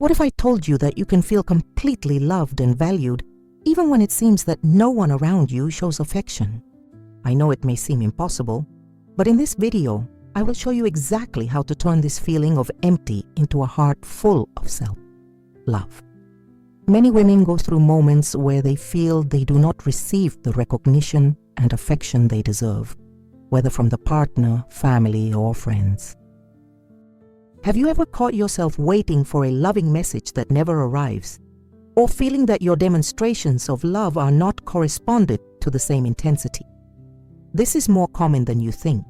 What if I told you that you can feel completely loved and valued even when it seems that no one around you shows affection? I know it may seem impossible, but in this video, I will show you exactly how to turn this feeling of empty into a heart full of self-love. Many women go through moments where they feel they do not receive the recognition and affection they deserve, whether from the partner, family, or friends. Have you ever caught yourself waiting for a loving message that never arrives, or feeling that your demonstrations of love are not corresponded to the same intensity? This is more common than you think,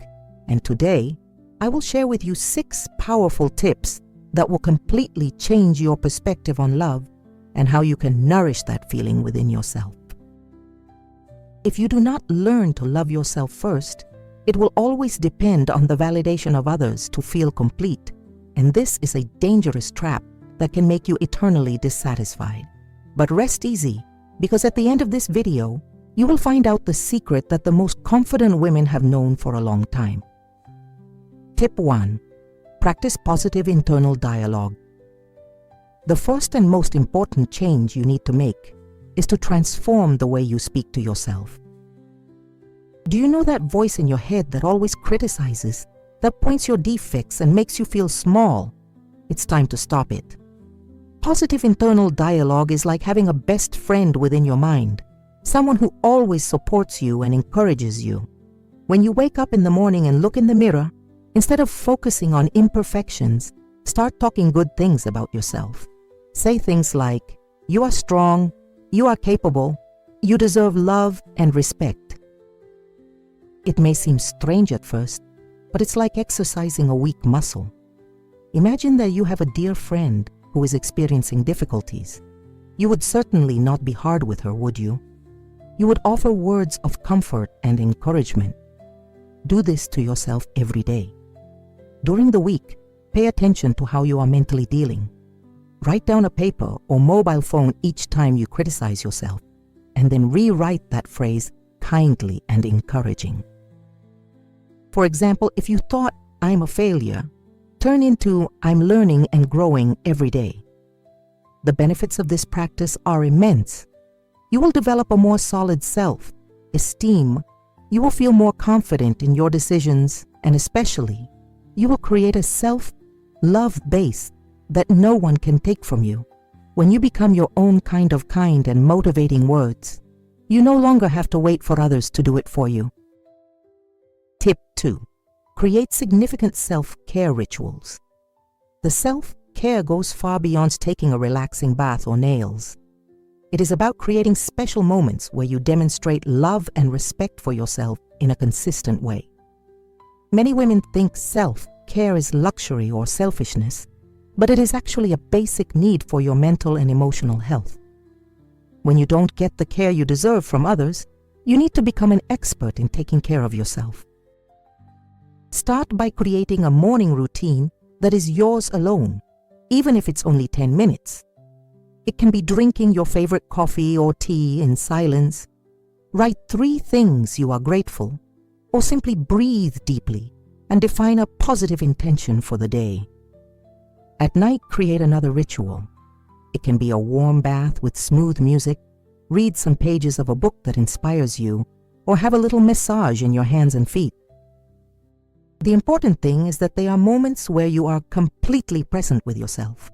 and today I will share with you 6 powerful tips that will completely change your perspective on love and how you can nourish that feeling within yourself. If you do not learn to love yourself first, it will always depend on the validation of others to feel complete, and this is a dangerous trap that can make you eternally dissatisfied. But rest easy, because at the end of this video, you will find out the secret that the most confident women have known for a long time. Tip 1. Practice positive internal dialogue. The first and most important change you need to make is to transform the way you speak to yourself. Do you know that voice in your head that always criticizes, that points your defects and makes you feel small? It's time to stop it. Positive internal dialogue is like having a best friend within your mind, someone who always supports you and encourages you. When you wake up in the morning and look in the mirror, instead of focusing on imperfections, start talking good things about yourself. Say things like, "You are strong, you are capable, you deserve love and respect." It may seem strange at first, but it's like exercising a weak muscle. Imagine that you have a dear friend who is experiencing difficulties. You would certainly not be hard with her, would you? You would offer words of comfort and encouragement. Do this to yourself every day. During the week, pay attention to how you are mentally dealing. Write down a paper or mobile phone each time you criticize yourself, and then rewrite that phrase kindly and encouraging. For example, if you thought, "I'm a failure," turn into, "I'm learning and growing every day." The benefits of this practice are immense. You will develop a more solid self-esteem. You will feel more confident in your decisions, and especially, you will create a self-love base that no one can take from you. When you become your own kind of kind and motivating words, you no longer have to wait for others to do it for you. Tip 2. Create significant self-care rituals. The self-care goes far beyond taking a relaxing bath or nails. It is about creating special moments where you demonstrate love and respect for yourself in a consistent way. Many women think self-care is luxury or selfishness, but it is actually a basic need for your mental and emotional health. When you don't get the care you deserve from others, you need to become an expert in taking care of yourself. Start by creating a morning routine that is yours alone, even if it's only 10 minutes. It can be drinking your favorite coffee or tea in silence. Write 3 things you are grateful, or simply breathe deeply and define a positive intention for the day. At night, create another ritual. It can be a warm bath with smooth music, read some pages of a book that inspires you, or have a little massage in your hands and feet. The important thing is that they are moments where you are completely present with yourself.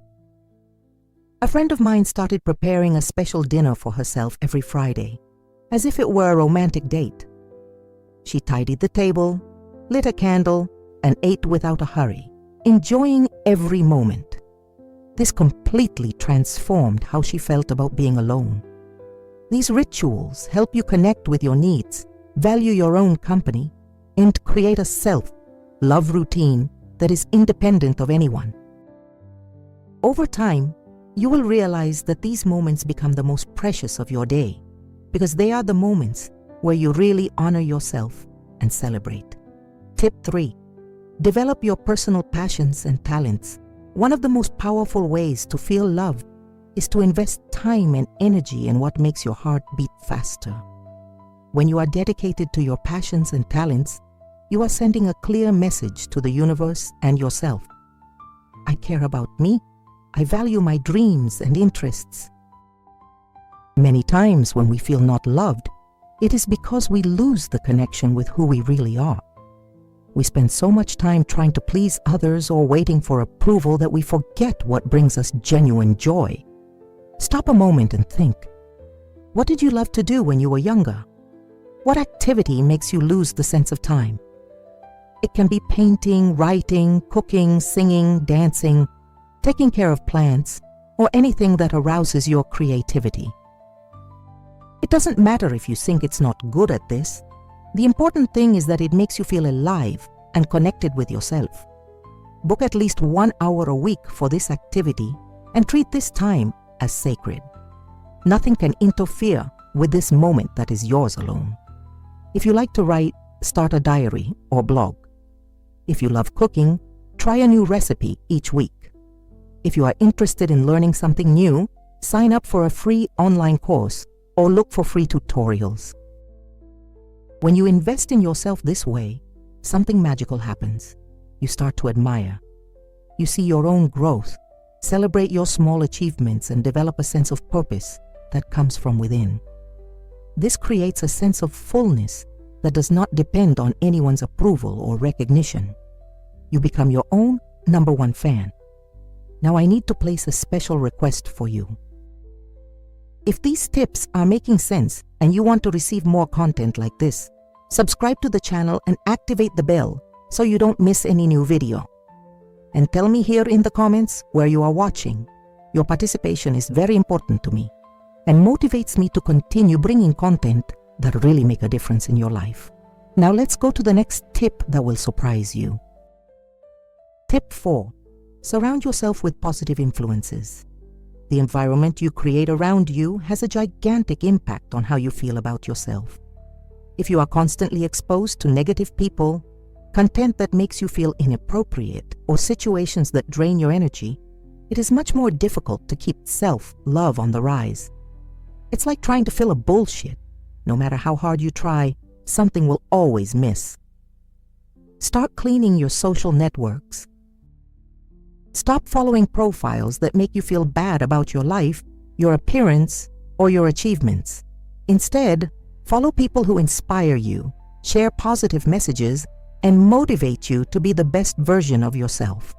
A friend of mine started preparing a special dinner for herself every Friday, as if it were a romantic date. She tidied the table, lit a candle, and ate without a hurry, enjoying every moment. This completely transformed how she felt about being alone. These rituals help you connect with your needs, value your own company, and create a self-love routine that is independent of anyone. Over time, you will realize that these moments become the most precious of your day, because they are the moments where you really honor yourself and celebrate. Tip 3. Develop your personal passions and talents. One of the most powerful ways to feel loved is to invest time and energy in what makes your heart beat faster. When you are dedicated to your passions and talents, you are sending a clear message to the universe and yourself. I care about me, I value my dreams and interests. Many times when we feel not loved, it is because we lose the connection with who we really are. We spend so much time trying to please others or waiting for approval that we forget what brings us genuine joy. Stop a moment and think. What did you love to do when you were younger? What activity makes you lose the sense of time? It can be painting, writing, cooking, singing, dancing, taking care of plants, or anything that arouses your creativity. It doesn't matter if you think it's not good at this. The important thing is that it makes you feel alive and connected with yourself. Book at least 1 hour a week for this activity and treat this time as sacred. Nothing can interfere with this moment that is yours alone. If you like to write, start a diary or blog. If you love cooking, try a new recipe each week. If you are interested in learning something new, sign up for a free online course or look for free tutorials. When you invest in yourself this way, something magical happens. You start to admire. You see your own growth, celebrate your small achievements, and develop a sense of purpose that comes from within. This creates a sense of fullness that does not depend on anyone's approval or recognition. You become your own #1 fan. Now I need to place a special request for you. If these tips are making sense and you want to receive more content like this, subscribe to the channel and activate the bell so you don't miss any new video. And tell me here in the comments where you are watching. Your participation is very important to me and motivates me to continue bringing content that really make a difference in your life. Now let's go to the next tip that will surprise you. Tip 4. Surround yourself with positive influences. The environment you create around you has a gigantic impact on how you feel about yourself. If you are constantly exposed to negative people, content that makes you feel inappropriate, or situations that drain your energy, it is much more difficult to keep self-love on the rise. It's like trying to fill a bullshit. No matter how hard you try, something will always miss. Start cleaning your social networks. Stop following profiles that make you feel bad about your life, your appearance, or your achievements. Instead, follow people who inspire you, share positive messages, and motivate you to be the best version of yourself.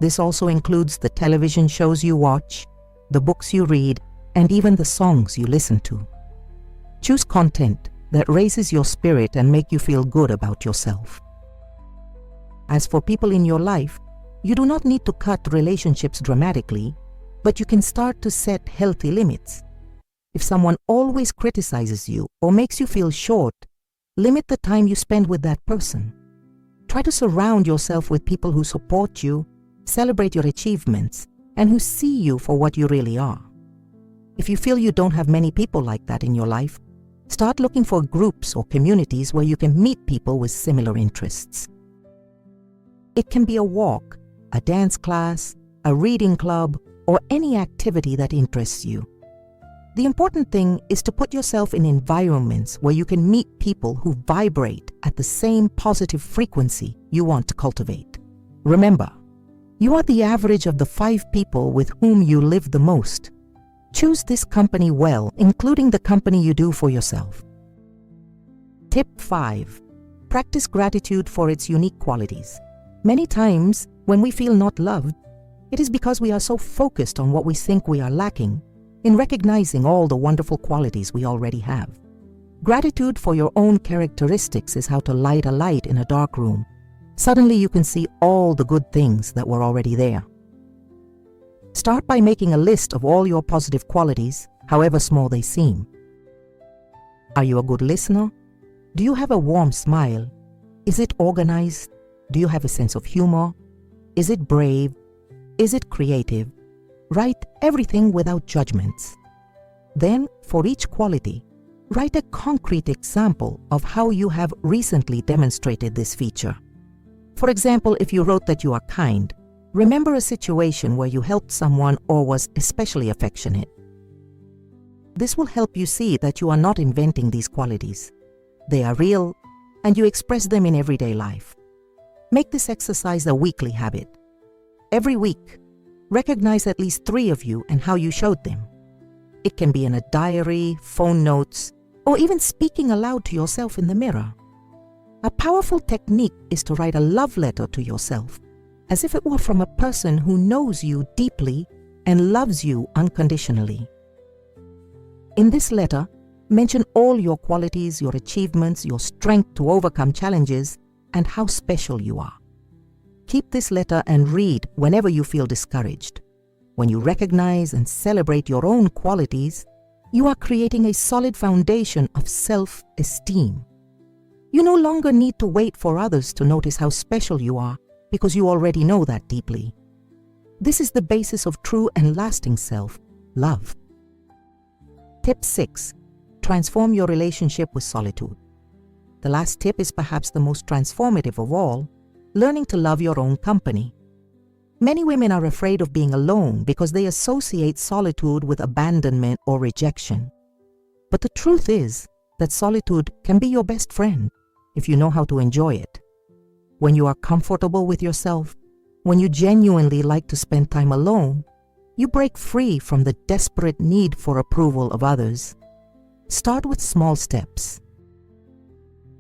This also includes the television shows you watch, the books you read, and even the songs you listen to. Choose content that raises your spirit and make you feel good about yourself. As for people in your life, you do not need to cut relationships dramatically, but you can start to set healthy limits. If someone always criticizes you or makes you feel short, limit the time you spend with that person. Try to surround yourself with people who support you, celebrate your achievements, and who see you for what you really are. If you feel you don't have many people like that in your life, start looking for groups or communities where you can meet people with similar interests. It can be a walk, a dance class, a reading club, or any activity that interests you. The important thing is to put yourself in environments where you can meet people who vibrate at the same positive frequency you want to cultivate. Remember, you are the average of the 5 people with whom you live the most. Choose this company well, including the company you do for yourself. Tip 5. Practice gratitude for its unique qualities. Many times, when we feel not loved, it is because we are so focused on what we think we are lacking in recognizing all the wonderful qualities we already have. Gratitude for your own characteristics is how to light a light in a dark room. Suddenly you can see all the good things that were already there. Start by making a list of all your positive qualities, however small they seem. Are you a good listener? Do you have a warm smile? Is it organized? Do you have a sense of humor? Is it brave? Is it creative? Write everything without judgments. Then, for each quality, write a concrete example of how you have recently demonstrated this feature. For example, if you wrote that you are kind, remember a situation where you helped someone or was especially affectionate. This will help you see that you are not inventing these qualities. They are real, and you express them in everyday life. Make this exercise a weekly habit. Every week, Recognize at least 3 of you and how you showed them. It can be in a diary, phone notes, or even speaking aloud to yourself in the mirror. A powerful technique is to write a love letter to yourself, as if it were from a person who knows you deeply and loves you unconditionally. In this letter, mention all your qualities, your achievements, your strength to overcome challenges, and how special you are. Keep this letter and read whenever you feel discouraged. When you recognize and celebrate your own qualities, you are creating a solid foundation of self-esteem. You no longer need to wait for others to notice how special you are, because you already know that deeply. This is the basis of true and lasting self-love. Tip 6. Transform your relationship with solitude. The last tip is perhaps the most transformative of all: learning to love your own company. Many women are afraid of being alone because they associate solitude with abandonment or rejection. But the truth is that solitude can be your best friend if you know how to enjoy it. When you are comfortable with yourself, when you genuinely like to spend time alone, you break free from the desperate need for approval of others. Start with small steps.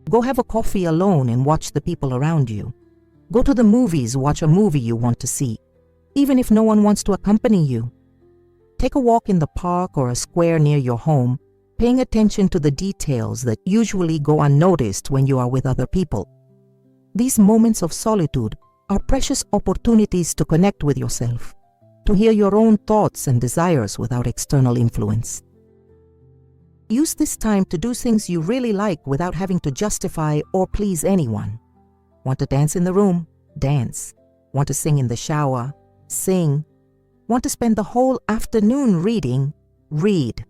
Go have a coffee alone and watch the people around you. Go to the movies, watch a movie you want to see, even if no one wants to accompany you. Take a walk in the park or a square near your home, paying attention to the details that usually go unnoticed when you are with other people. These moments of solitude are precious opportunities to connect with yourself, to hear your own thoughts and desires without external influence. Use this time to do things you really like without having to justify or please anyone. Want to dance in the room? Dance. Want to sing in the shower? Sing. Want to spend the whole afternoon reading? Read.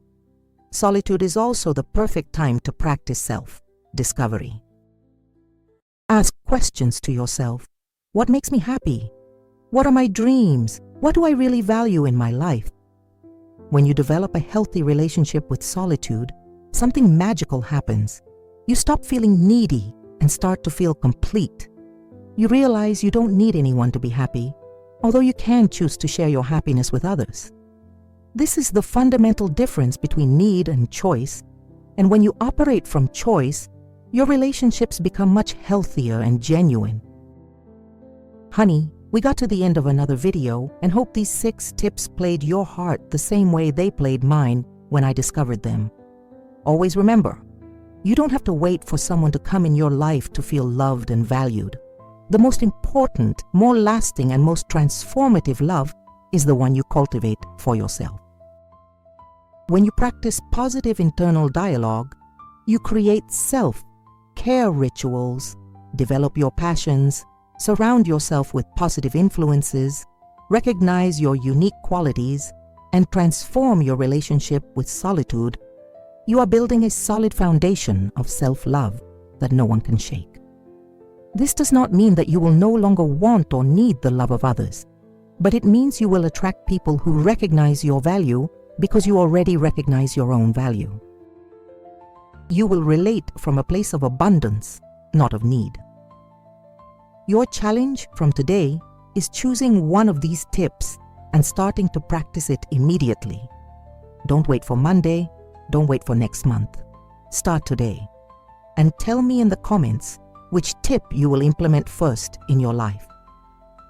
Solitude is also the perfect time to practice self-discovery. Ask questions to yourself. What makes me happy? What are my dreams? What do I really value in my life? When you develop a healthy relationship with solitude, something magical happens. You stop feeling needy and start to feel complete. You realize you don't need anyone to be happy, although you can choose to share your happiness with others. This is the fundamental difference between need and choice, and when you operate from choice, your relationships become much healthier and genuine. Honey, we got to the end of another video and hope these 6 tips played your heart the same way they played mine when I discovered them. Always remember, you don't have to wait for someone to come in your life to feel loved and valued. The most important, more lasting, and most transformative love is the one you cultivate for yourself. When you practice positive internal dialogue, you create self-care rituals, develop your passions, surround yourself with positive influences, recognize your unique qualities, and transform your relationship with solitude. You are building a solid foundation of self-love that no one can shake. This does not mean that you will no longer want or need the love of others, but it means you will attract people who recognize your value because you already recognize your own value. You will relate from a place of abundance, not of need. Your challenge from today is choosing one of these tips and starting to practice it immediately. Don't wait for Monday. Don't wait for next month. Start today. And tell me in the comments which tip you will implement first in your life.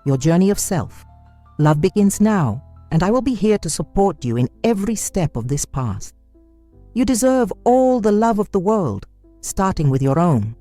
Your journey of self-love begins now, and I will be here to support you in every step of this path. You deserve all the love of the world, starting with your own.